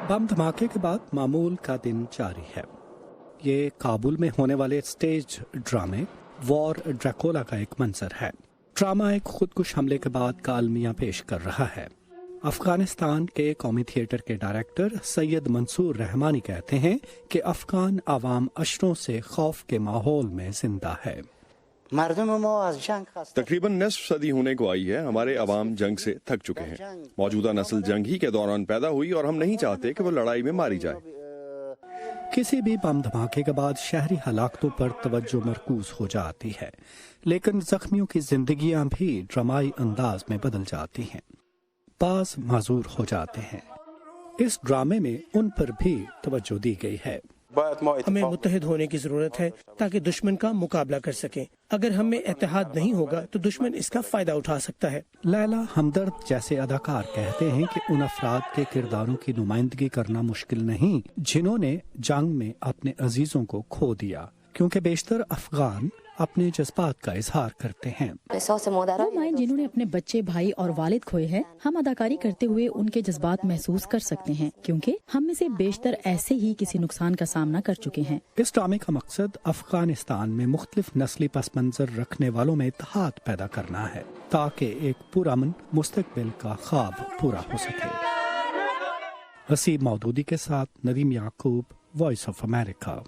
बम धमाके के बाद मामूल का दिन जारी है। ये काबुल में होने वाले स्टेज ड्रामे वॉर ड्रैकुला का एक मंजर है। ड्रामा एक खुदकुश हमले के बाद का अलमिया पेश कर रहा है। अफगानिस्तान के कौमी थिएटर के डायरेक्टर सैयद मंसूर रहमानी कहते हैं कि अफगान आवाम अशरों से खौफ के माहौल में जिंदा है। तकरीबन निस्फ सदी होने को आई है। हमारे अवाम जंग से थक चुके हैं। मौजूदा नस्ल जंग ही के दौरान पैदा हुई और हम नहीं चाहते कि वो लड़ाई में मारी जाए। किसी भी बम धमाके के बाद शहरी हलाकतों पर तवज्जो मरकूज हो जाती है, लेकिन जख्मियों की जिंदगियां भी ड्रामाई अंदाज में बदल जाती हैं, बाज माजूर हो जाते हैं। इस ड्रामे में उन पर भी तवज्जो दी गई है। हमें मुत्तहिद होने की जरूरत है ताकि दुश्मन का मुकाबला कर सकें। अगर हम में इत्तेहाद नहीं होगा तो दुश्मन इसका फायदा उठा सकता है। लैला हमदर्द जैसे अदाकार कहते हैं कि उन अफराद के किरदारों की नुमाइंदगी करना मुश्किल नहीं जिन्होंने जंग में अपने अजीजों को खो दिया, क्योंकि बेशतर अफगान अपने जज्बात का इजहार करते हैं। वो माएं जिन्होंने अपने बच्चे, भाई और वालिद खोए हैं, हम अदाकारी करते हुए उनके जज्बात महसूस कर सकते हैं, क्योंकि हम में से बेशतर ऐसे ही किसी नुकसान का सामना कर चुके हैं। इस ड्रामे का मकसद अफगानिस्तान में मुख्तलिफ नस्ली पस मंजर रखने वालों में इत्तेहाद पैदा करना है, ताकि एक पुरअमन मुस्तकबिल का ख्वाब पूरा हो सके। हसीब मौदूदी के साथ नदीम याकूब, वॉइस ऑफ अमेरिका।